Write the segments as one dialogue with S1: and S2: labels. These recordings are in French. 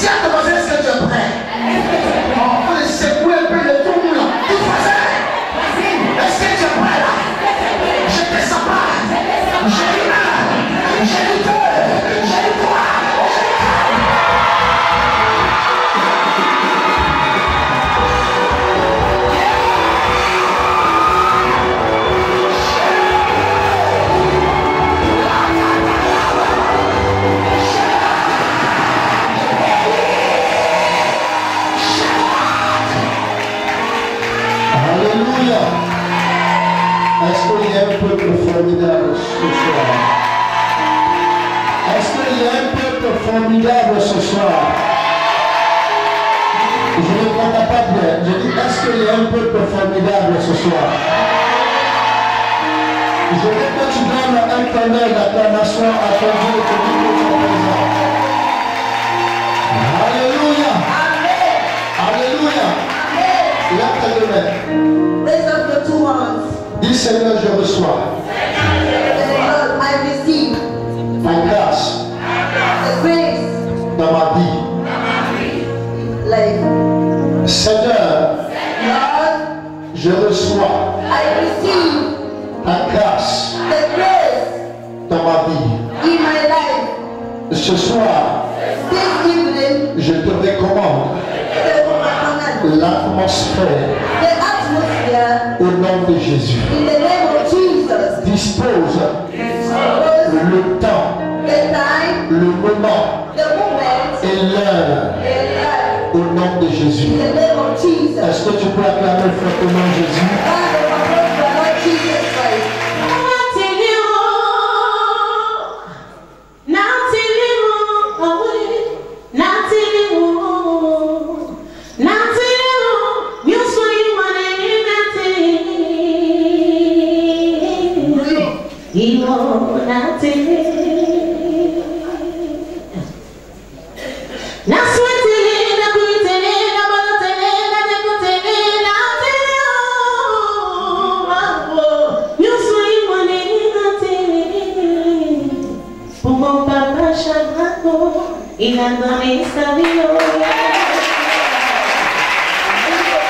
S1: Si à te poser, est-ce que tu es prêt? On peut secouer un peu le tour là. Tout faisait. Est-ce que tu es prêt là? Je te sens pas. J'ai eu un. J'ai eu deux. J'ai eu trois.
S2: Est-ce qu'il y a un peuple formidable ce soir? Est-ce qu'il y a un peuple formidable ce soir? Je ne comprends pas bien. Je dis, est-ce qu'il y a un peuple formidable ce soir? Je veux que tu donnes un tonnerre d'acclamation à ton Dieu et que tu es présent. Alléluia. Alléluia. Lève tes deux mains.
S3: Raise up your two hands.
S2: Dis Seigneur, je reçois
S3: Lord, I receive
S2: ta grâce
S3: the grace,
S2: dans ma vie.
S3: like,
S2: Seigneur,
S3: Lord,
S2: je reçois
S3: I receive
S2: ta grâce
S3: the grace
S2: dans ma vie.
S3: in my life.
S2: Ce soir,
S3: This evening,
S2: je te recommande l'atmosphère
S3: the atmosphere
S2: au nom de Jésus.
S3: in the name of Jesus.
S2: Dispose le temps,
S3: The time,
S2: le moment
S3: the moment,
S2: et l'heure
S3: the life
S2: au nom de Jésus.
S3: in the name of Jesus.
S2: Est-ce que tu peux acclamer fortement Jésus?
S3: Father, we praise the Lord Jesus Christ.
S4: Il a donné sa vie au
S1: Alléluia.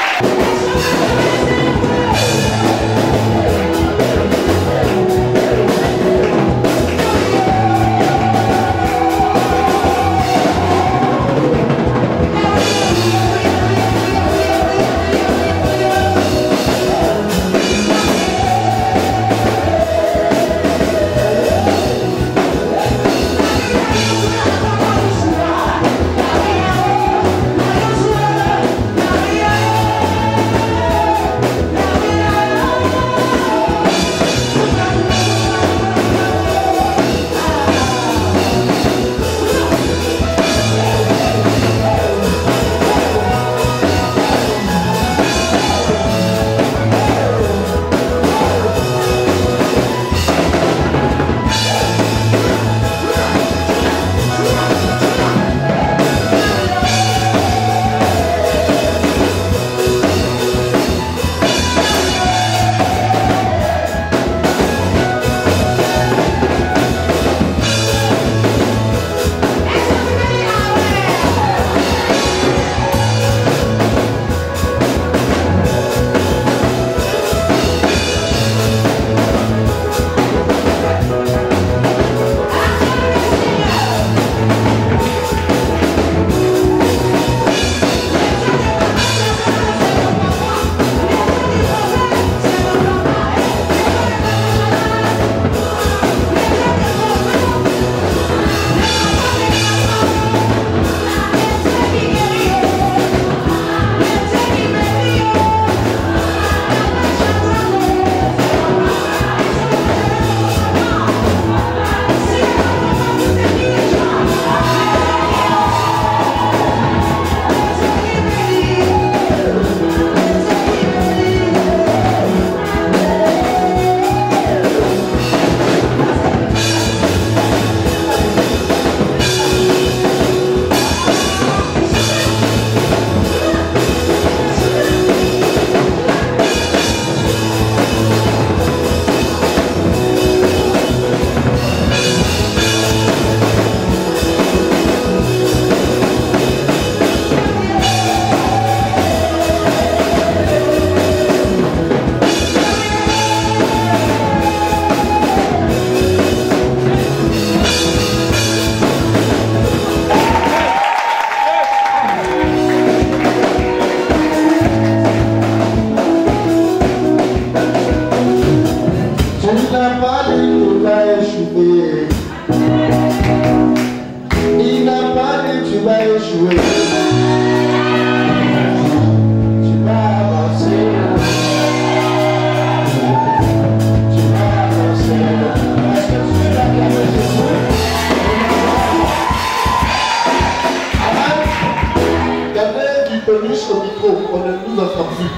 S2: Tony au micro, on ne nous entend plus.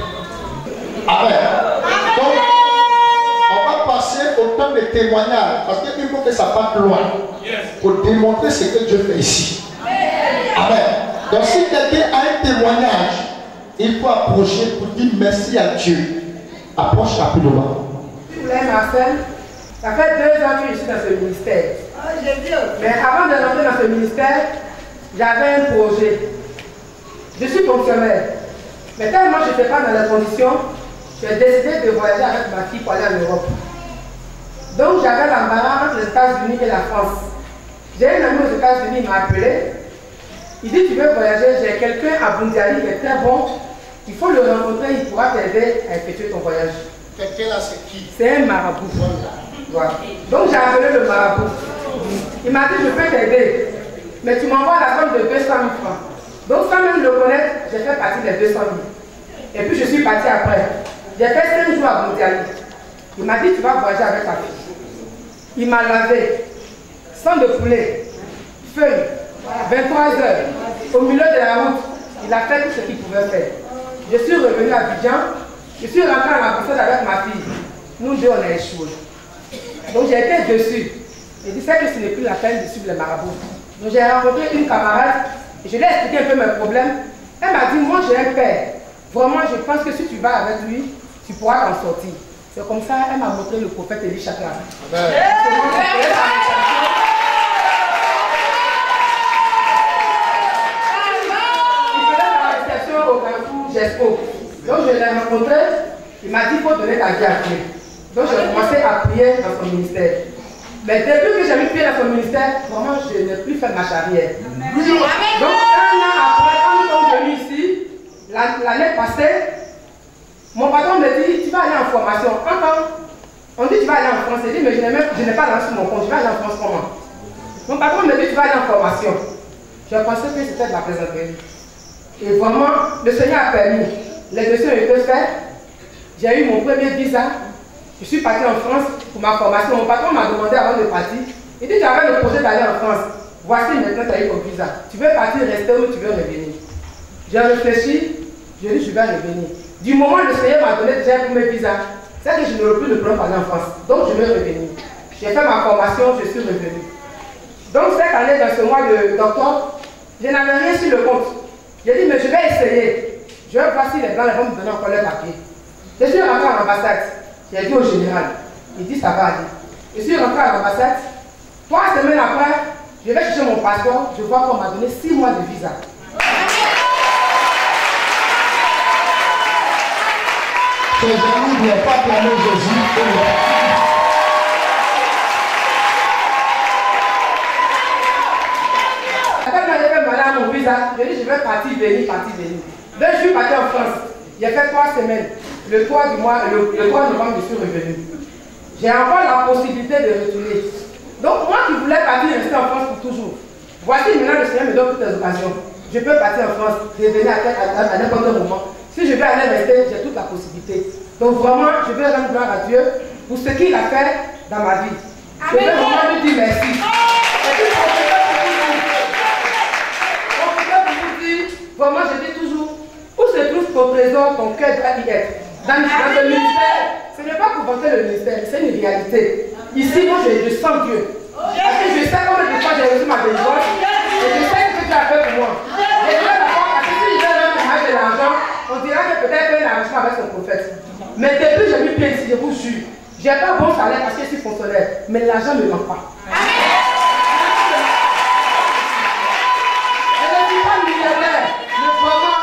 S2: Amen. Donc, on va passer au temps de témoignage, parce qu'il faut que ça parte loin, pour démontrer ce que Dieu fait ici. Amen. Donc, si quelqu'un a un témoignage, il faut approcher pour dire merci à Dieu. Approche rapidement.
S5: Je voulais ma femme. Ça fait 2 ans que je suis dans ce ministère. Mais avant de rentrer dans ce ministère, j'avais un projet. Je suis fonctionnaire. Mais tellement je n'étais pas dans les conditions, j'ai décidé de voyager avec ma fille pour aller en Europe. Donc j'avais l'embarras entre les États-Unis et la France. J'ai un ami aux États-Unis, il m'a appelé. Il dit tu veux voyager, j'ai quelqu'un à Bundiali qui est très bon. Il faut le rencontrer, il pourra t'aider à effectuer ton voyage.
S2: Quelqu'un là, c'est qui?
S5: C'est un marabout. Voilà. Donc j'ai appelé le marabout. Il m'a dit je peux t'aider, mais tu m'envoies la somme de 200 000 francs. Donc sans même le connaître, j'ai fait partie des 200 000. Et puis je suis parti après. J'ai fait 5 jours à Bundiali. Il m'a dit tu vas voyager avec ta fille. Il m'a lavé, sang de poulet, feuilles, 23 heures. Au milieu de la route, il a fait tout ce qu'il pouvait faire. Je suis revenu à Abidjan, je suis rentré à l'ambassade avec ma fille. Nous deux, on a échoué. Donc j'ai été dessus. J'ai dit que ce n'est plus la peine de suivre les marabouts. Donc j'ai rencontré une camarade et je lui ai expliqué un peu mes problèmes. Elle m'a dit, moi j'ai un père. Vraiment, je pense que si tu vas avec lui, tu pourras t'en sortir. C'est comme ça, elle m'a montré le prophète Élie Chakra. Il faisait la réception au Carrefour Gespo. Donc je l'ai rencontré, il m'a dit, il faut donner ta vie à Dieu. Donc j'ai commencé à prier dans son ministère. Mais depuis que j'ai mis pied dans son ministère, vraiment je n'ai plus fait ma carrière. Donc 1 an après, quand nous sommes venus ici, l'année passée, mon patron me dit, tu vas aller en formation. On dit tu vas aller en France. Je dis, mais je n'ai pas lancé mon compte, je vais aller en France comment? Mon patron me dit, tu vas aller en formation. Je pensais que c'était de la plaisanterie. Et vraiment, le Seigneur a permis. Les dossiers ont été faits. J'ai eu mon premier visa. Je suis parti en France pour ma formation. Mon patron m'a demandé avant de partir. Il dit, tu avais le projet d'aller en France. Voici maintenant, tu as eu ton visa. Tu veux partir, rester ou tu veux revenir? J'ai réfléchi. Je dis, je vais revenir. Du moment où le Seigneur m'a donné déjà pour mes visas, c'est que je n'aurai plus le problème pour aller en France. Donc je vais revenir. J'ai fait ma formation, je suis revenu. Donc cette année, dans ce mois d'octobre, je n'avais rien sur le compte. J'ai dit, mais je vais essayer. Je vais voir si les blancs vont me donner encore les papiers. Je suis rentré à l'ambassade. J'ai dit au général, il dit ça va aller. Je suis rentré à l'ambassade. 3 semaines après, je vais chercher mon passeport. Je vois qu'on m'a donné 6 mois de visa.
S2: Tes amis ne doivent pas clamer Jésus.
S5: Quand j'ai fait mal à mon visa, je dis je vais partir, venir. Donc je suis parti en France. J'ai fait 3 semaines. Le 3 novembre, je suis revenu. J'ai encore la possibilité de retourner. Donc moi qui voulais partir rester en France pour toujours, voici maintenant le Seigneur me donne toutes les occasions. Je peux partir en France, revenir à n'importe quel moment. Si je veux aller rester, j'ai toute la possibilité. Donc vraiment, je veux rendre gloire à Dieu pour ce qu'il a fait dans ma vie. Je veux vraiment lui dire merci. Et puis, vraiment, je dis toujours, où se trouve ton trésor, ton cœur doit y être. Dans le ministère, ce n'est pas pour vanter le ministère, c'est une réalité. Ici, moi, je sens Dieu. Parce que je sais combien de fois j'ai reçu ma délivrance et je sais ce que tu as fait pour moi. Et je vais d'abord, parce que si je donne de l'argent, on dira que peut-être qu'il y a un arrangement avec son prophète. Mais depuis que j'ai mis pied ici, je vous jure, je n'ai pas bon salaire parce que je suis fonctionnaire, mais l'argent ne manque pas. Je ne suis pas millionnaire, mais vraiment,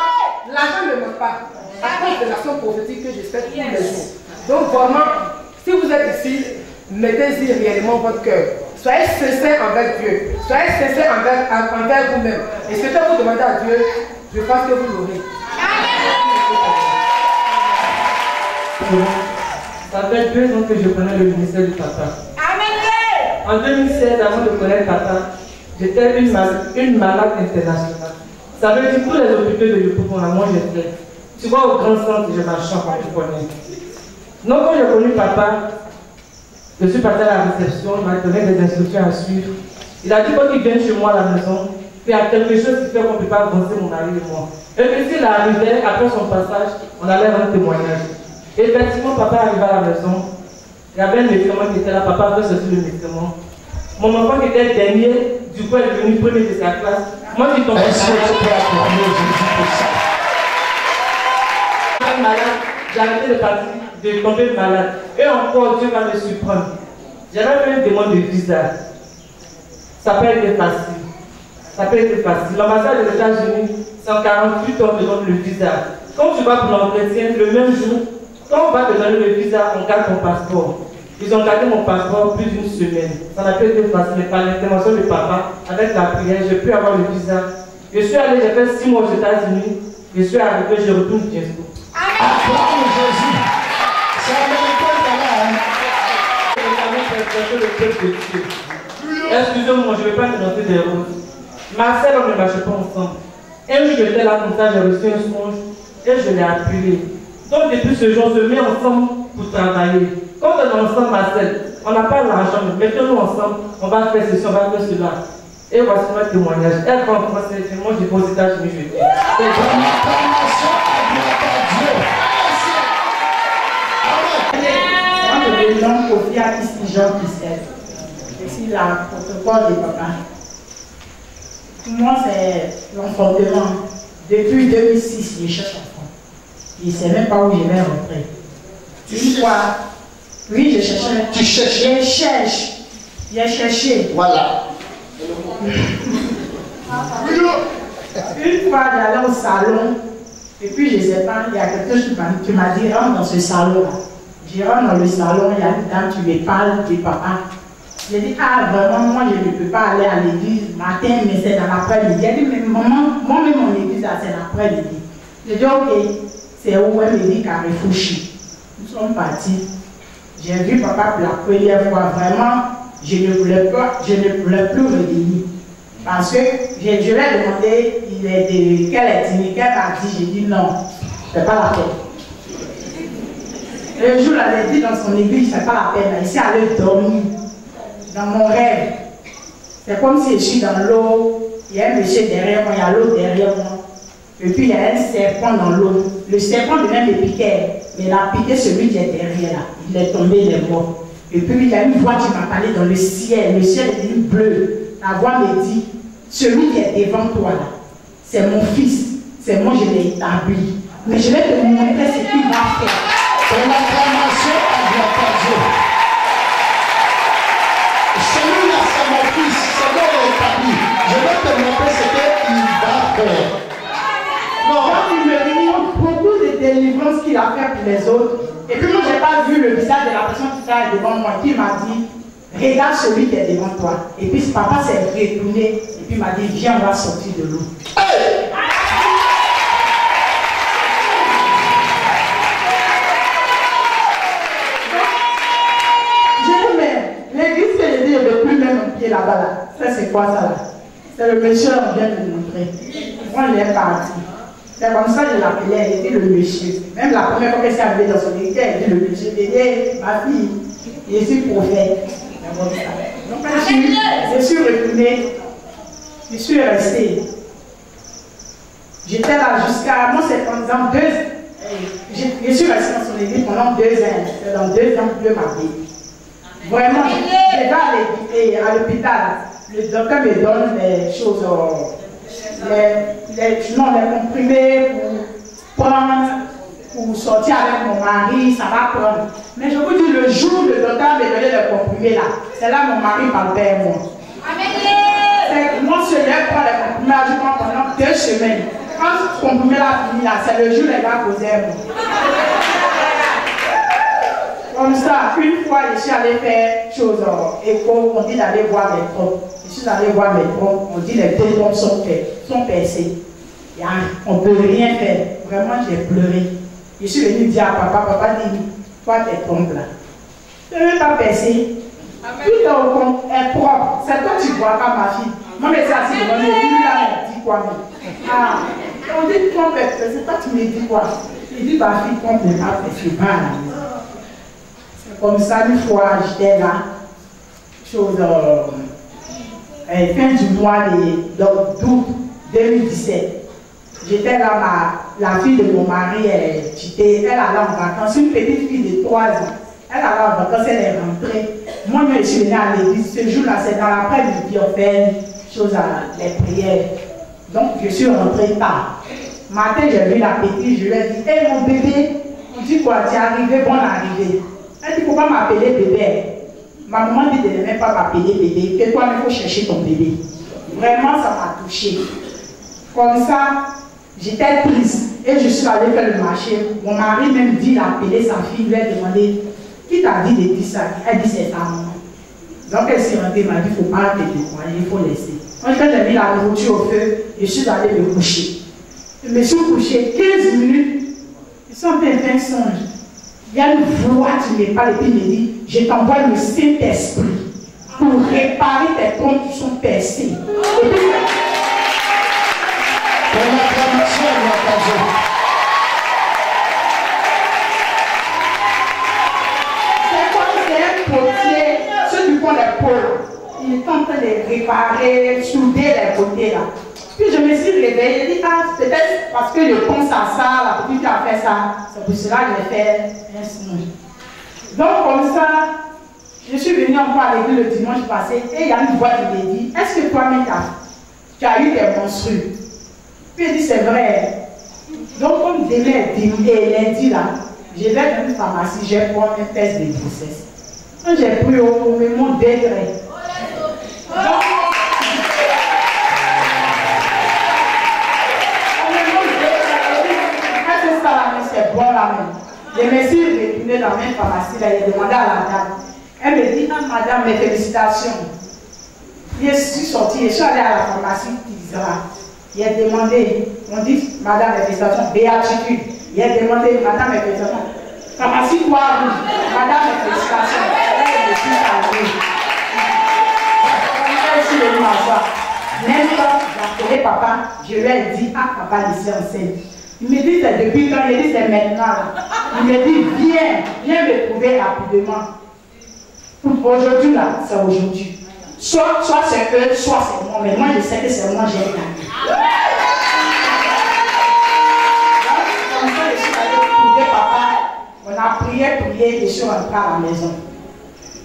S5: l'argent ne manque pas. À cause de l'action prophétique que je fais tous les jours. Donc vraiment, si vous êtes ici, mettez-y réellement votre cœur. Soyez sincères envers Dieu. Soyez sincères envers vous-même. Et ce que vous demandez à Dieu, je pense que vous l'aurez.
S6: Ça fait 2 ans que je connais le ministère du Papa. En 2016, avant de connaître Papa, j'étais une malade internationale. Ça veut dire tous les hôpitaux de Yopougon, moi j'ai fait. Tu vois, au grand centre, je marchais quand tu connais. Donc, quand j'ai connu Papa, je suis parti à la réception, il m'a donné des instructions à suivre. Il a dit qu'il vienne chez moi à la maison qu'il y a quelque chose qui fait qu'on ne peut pas avancer mon mari et moi. Et puis s'il arrivait, après son passage, on allait rendre témoignage. Et effectivement, papa arrivait à la maison. Il y avait un médicament qui était là, papa avait sorti le médicament. Mon enfant qui était dernier, du coup, elle est venue premier de sa classe. Moi, je tombais malade. J'ai arrêté de partir, de tomber malade. Et encore, Dieu va me surprendre. J'avais fait une demande de visa. Ça peut être facile. Ça peut être facile. L'ambassade des États-Unis, 148 heures te donne le visa. Quand tu vas pour l'entretien, le même jour, quand on va te donner le visa, on garde ton passeport. Ils ont gardé mon passeport plus d'une semaine. Ça n'a pas été facile, mais par l'intervention de papa, avec la prière, j'ai pu avoir le visa. Je suis allé, j'ai fait 6 mois aux États-Unis. Je suis arrivé, je retourne bientôt.
S1: Acclame Jésus. C'est américain là.
S6: Excusez-moi, je ne vais pas te noter des roses. Marcel, on ne marche pas ensemble. Un jour, j'étais là comme ça, j'ai reçu un songe et je l'ai appelé. Donc, depuis ce jour, on se met ensemble pour travailler. Quand on est ensemble, Marcel, on n'a pas l'argent, mais mettons-nous ensemble, on va faire ceci, on va faire cela. Et voici notre témoignage. Elle va en français, moi je vais aux États-Unis, je dis.
S7: Moi, je me nomme Kofi Akisti Jean Christelle. Je suis la protocole de papa. Pour moi, c'est l'enfantement. Depuis 2006, je cherche enfant. Je ne sais même pas où je vais rentrer. Une fois, oui, je cherchais.
S1: Tu cherches.
S7: Je cherche. J'ai cherché.
S1: Voilà.
S7: Une fois, j'allais au salon. Et puis, je ne sais pas, il y a quelque chose qui m'a dit, rentre dans ce salon-là. Je rentre dans le salon, il y a une dame qui me parle de papa. J'ai dit, ah vraiment, moi je ne peux pas aller à l'église matin, mais c'est dans l'après-midi. Elle dit, mais maman, moi-même mon église, c'est l'après-midi. J'ai dit, ok, c'est où elle me dit Carrefour. Nous sommes partis. J'ai vu papa pour la première fois, vraiment, je ne voulais plus revenir. Parce que je lui ai demandé, il est de quelle ethnie, quelle partie. J'ai dit non, c'est pas la peine. Le jour, elle a dit dans son église, c'est pas la peine. Il s'est allé dormir. Dans mon rêve, c'est comme si je suis dans l'eau, il y a un monsieur derrière moi, il y a l'eau derrière moi. Et puis il y a un serpent dans l'eau. Le serpent venait me piquer, mais il a piqué celui qui est derrière là. Il est tombé, il est mort. Et puis il y a une voix qui m'a parlé dans le ciel. Le ciel est bleu. La voix me dit, celui qui est devant toi là, c'est mon fils. C'est moi, je l'ai établi. Mais je vais te montrer ce qu'il va faire.
S1: C'est l'acclamation à Dieu. Celui-là, c'est mon fils, c'est moi qui établi. Je vais te montrer ce qu'il va faire.
S7: Non, quand il me montre beaucoup de délivrances qu'il a fait pour les autres, et puis moi, je n'ai pas vu le visage de la personne qui est devant moi, qui m'a dit, regarde celui qui est devant toi. Et puis papa s'est retourné, et puis il m'a dit, viens, on va sortir de l'eau.
S1: Hey!
S7: L'église que je dis, je ne veux plus mettre mon pied là-bas. Là. Ça, c'est quoi ça là? C'est le monsieur, on vient de me montrer. Moi, il est parti. C'est comme ça que je l'appelais, elle était le monsieur. Même la première fois qu'elle s'est arrivée dans son église, elle dit le monsieur. Elle dit, ma fille, je suis prophète. Donc, je suis retournée, je suis restée. J'étais là jusqu'à, moi, c'est en disant je suis restée dans son église pendant 2 ans. C'est dans 2 ans que Dieu m'a dit. Vraiment, je vais à l'hôpital. Le docteur me donne des choses, les comprimés pour prendre, pour sortir avec mon mari, ça va prendre. Mais je vous dis, le jour où le docteur me donnait les comprimés là, c'est là mon mari partait et moi. Moi, je vais prendre les comprimés, je prends pendant 2 semaines. Quand ce comprimé là fini là, c'est le jour où il va poser moi. Comme ça, une fois, je suis allé faire chose écho, on dit d'aller voir mes trompes. Je suis allé voir mes trompes, on dit les 2 trompes sont percées. On ne peut rien faire. Vraiment, j'ai pleuré. Je suis venu dire à papa, papa dit, toi tes trompes là. Je ne vais pas percer. Tout ton compte est propre. C'est toi qui ne vois pas ma fille. Moi, je suis assis devant lui, lui là, il dit quoi même. Ah, on dit trompe est percée, c'est toi qui me dis quoi. Il dit, ma fille, trompe n'est pas percée, pas à la maison. Comme ça, une fois, j'étais là, fin du mois d'août 2017. J'étais là, la fille de mon mari, elle allait en vacances, une petite fille de 3 ans. Elle allait en vacances, elle est rentrée. Moi, je suis venue à l'église. Ce jour-là, c'est dans l'après-midi, on fait une chose à les prières. Donc, je suis rentrée tard. Matin, j'ai vu la petite, je lui ai dit, hé mon bébé, on dit quoi, tu es arrivé, bonne arrivée. Elle dit, pourquoi m'appeler bébé? Ma maman dit de ne même pas m'appeler bébé, que toi, il faut chercher ton bébé. Vraiment, ça m'a touchée. Comme ça, j'étais triste et je suis allée faire le marché. Mon mari même dit d'appeler sa fille, lui a demandé, qui t'a dit de dire ça? Elle dit, c'est ta maman. Donc elle s'est rendue, elle m'a dit, il ne faut pas te décourager, il faut laisser. Quand j'ai mis la nourriture au feu, je suis allée me coucher. Je me suis couchée 15 minutes, ils sont en plein songe. Il y a une voix qui me parle et puis il me dit, je t'envoie le Saint-Esprit pour réparer tes comptes qui sont percés. Et puis, c'est comme c'est un potier, ceux qui font les pots, il est en train de réparer, souder les côtés là. Puis je me suis réveillée, j'ai dit, ah, peut-être parce que je pense à ça, la petite a fait ça, c'est pour cela que j'ai fait un signe. Donc comme ça, je suis venue encore à l'église le dimanche passé et il y a une voix qui me dit, est-ce que toi-même tu as eu des menstrues? Puis il dit, c'est vrai. Donc comme demain et lundi là, je vais dans une pharmacie, j'ai pris un test de grossesse. Quand j'ai pris au moment d'être, c'est bon là même. Je me suis retournée dans la même pharmacie là, j'ai demandé à la dame. Elle me dit, ah madame, mes félicitations. Je suis sortie, je suis allée à la pharmacie Tizra. J'ai demandé, on dit, madame, mes félicitations, béatitude. J'ai demandé, madame, mes félicitations. Pharmacie Croix-Rouge, madame, mes félicitations. Je suis allée. Je suis venue m'asseoir. Même quand j'ai appelé papa, je lui ai dit, ah papa, laissez enceinte. Il me dit c'est depuis quand, il me dit c'est maintenant. Il me dit viens me trouver rapidement. Aujourd'hui là, c'est aujourd'hui. Soit c'est eux, soit c'est moi. Mais moi je sais que c'est moi, j'ai gagné. Comme ça, je suis allée trouver papa. On a prié, je suis rentrée à la maison.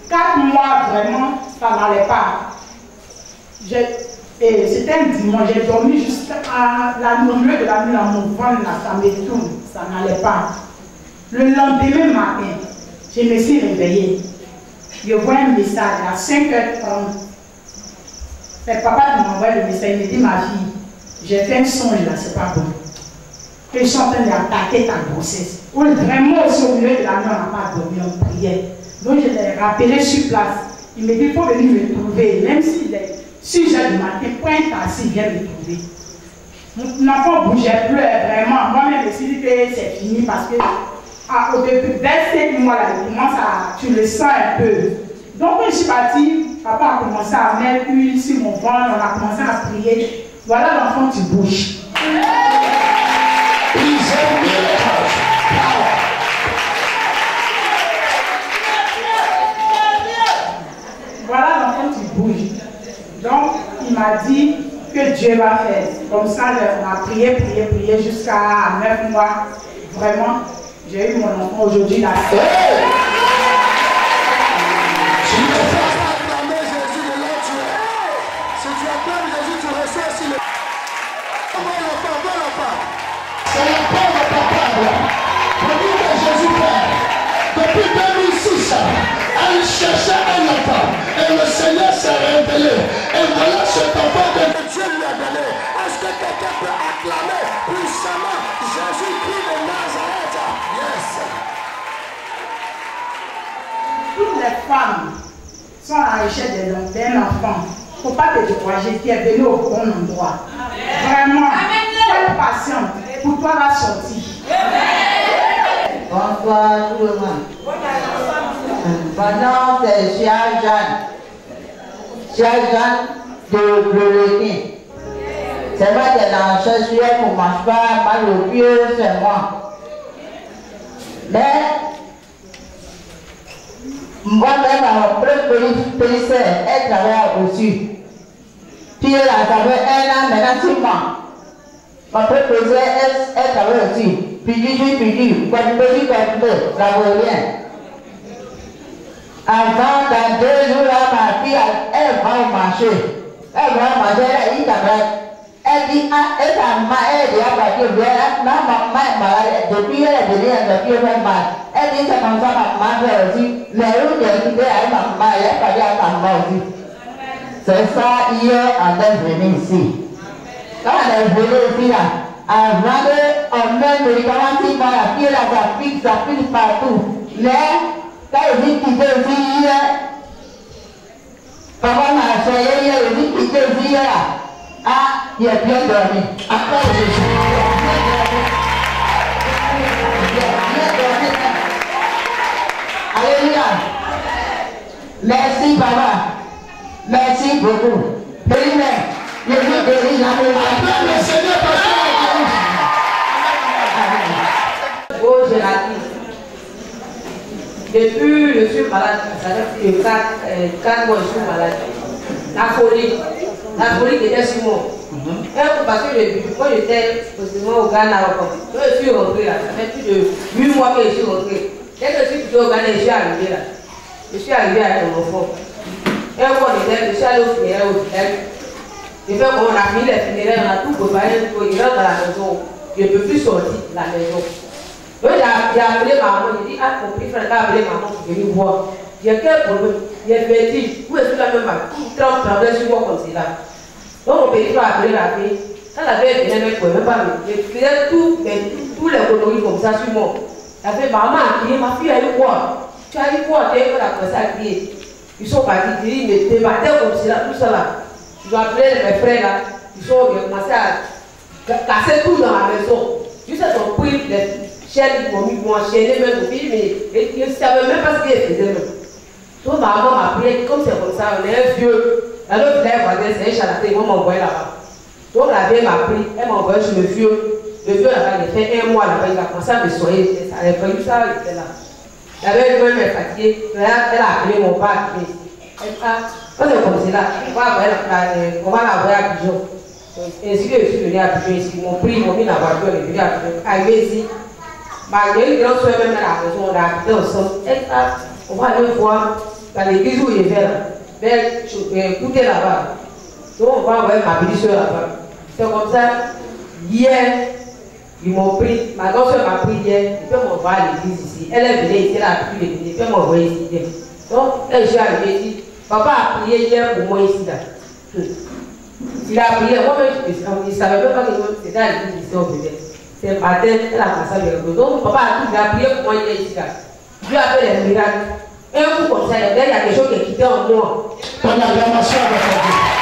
S7: 4 mois vraiment, ça n'allait pas. Et c'était un dimanche, j'ai dormi jusqu'à la milieu de la nuit dans mon ventre, là, ça me tourne, ça n'allait pas. Le lendemain matin, je me suis réveillée. Je vois un message à 5h30. C'est papa qui m'a envoyé le message, il me dit, ma fille, j'ai fait un songe là, c'est pas bon. Que je suis en train d'attaquer ta grossesse. Oui, vraiment, aussi au milieu de la nuit, on n'a pas dormi, on priait. Donc je l'ai rappelé sur place. Il me dit, il faut venir me trouver, même si j'ai du matin, point assis, viens me trouver. Mon enfant bougeait plus, vraiment. Moi-même, je me suis dit que c'est fini parce que au début, vers 7 mois, là, tu le sens un peu. Donc, quand je suis partie, papa a commencé à mettre l'huile sur mon ventre, on a commencé à prier. Voilà l'enfant, tu bouges. Voilà l'enfant, tu bouges. Donc, il m'a dit que Dieu va faire. Comme ça, on a prié jusqu'à 9 mois. Vraiment, j'ai eu mon enfant aujourd'hui là.
S2: Depuis 2006, elle cherchait un enfant et le Seigneur s'est révélé. Et voilà cet enfant que Dieu lui a donné. Est-ce que quelqu'un peut acclamer puissamment Jésus-Christ de Nazareth? Yes.
S7: Toutes les femmes sont à la recherche d'un enfant. Il ne faut pas te décourager, tu es venu au bon endroit. Vraiment, sois patiente. Pour toi, la sortie.
S8: Bonsoir tout le monde. Mon nom c'est Cher Jeanne de Bleurequin. C'est vrai que dans la chaussure pour ma femme, mal au pied, c'est moi. Mais, moi-même, ma première policière, elle travaille aussi. Fille là, ça fait 1 an, maintenant 6 mois. Ma préposée, elle travaille aussi. Puis, quand la rien. Avant, dans 2 jours, là, ma fille, elle va au marché. Elle va au marché, elle travaille. Elle dit, elle a mal, elle a parti, maman est malade, depuis elle est venue, elle a mal. Elle dit, c'est comme ça, maman fait aussi. Mais où j'ai quitté, elle m'a mal, elle est partie à sa maman aussi. C'est ça, hier, on est venu ici. Quand on est venu ici, là, avant qu'on met le médicament, si moi, la fille, là, ça pique partout. Mais, quand il dit quitter ici, hier, papa m'a essayé, hier, il dit quitter ici, hier, là. Ah, il a bien dormi. Après, il a bien dormi. Alléluia. Merci, papa. Merci beaucoup. Amen. Je vous bénis la
S2: Le Seigneur
S5: Oh, j'ai la vie. Depuis, je suis malade. Ça fait 4 mois, je suis malade. La folie qui était sur moi. Parce que quand j'étais au Ghana, je suis rentré là. Ça fait plus de 8 mois que je suis rentré. Dès que je suis au Ghana, je suis arrivé là. Je suis arrivé avec mon enfant. Et quand je suis allé au funéraire, j'ai fait comme on a fini les funérailles, on a tout préparé, il rentre dans la maison. Je ne peux plus sortir de la maison. Donc j'ai appelé maman, j'ai dit, ah, mon petit frère a appelé maman pour venir voir. J'ai quel problème? J'ai fait dire, où est-ce que la même tout tremble sur moi comme c'est là. Donc mon petit frère a appelé la fille. Quand la fille venait, elle ne pouvait même pas me dire. Je faisais tous les conneries comme ça sur moi. Elle fait, maman a crié, ma fille a eu quoi? Tu as eu quoi? Tu as eu quoi? Elle a commencé à crier. Ils sont partis, ils me débattaient comme cela, tout ça là. Je dois appeler mes frères là. Ils ont commencé à casser tout dans la maison. Juste à son prix, les chiens ils m'ont enchaîné même au film, mais ils ne savaient même pas ce qu'ils faisaient même. Donc maman m'a prié, comme c'est comme ça, on est un vieux. Alors le voisin, c'est un charlatan, ils vont m'envoyer là-bas. Donc la vieille m'a pris, elle m'a envoyé chez le vieux. Le vieux là-bas, il a fait 1 mois là-bas, il a commencé à me soigner. Ça avait fallu ça, il était là. La vieille elle m'a fatigué, elle a appelé mon père. Elle a quand c'est comme cela, on va l'envoyer à Pigeon. Ainsi que je suis venu à Pigeon ici, mon prix, ils m'ont mis la voiture, je suis venu à Pigeon. Arrivé ici, il y a une grande soeur même à la maison, on a habité ensemble. On va aller voir dans l'église où il est là, écouter là-bas. Donc on va envoyer ma petite soeur là-bas. C'est comme ça, hier, ils m'ont pris, ma grande soeur m'a pris hier, et puis on va à l'église ici. Elle est venue ici, elle a pu l'église, et puis elle m'a envoyé ici. Donc, quand je suis arrivé ici, papa a prié hier pour moi ici là. Il a prié, moi-même, il ne savait pas que c'était à l'église ici au bébé. C'est le matin, elle a passé avec le donc papa a prié pour moi hier ici là. Dieu a fait les miracles. Un coup comme ça, il y a quelque chose qui est quitté en moi.
S2: Ton acclamation avec Dieu.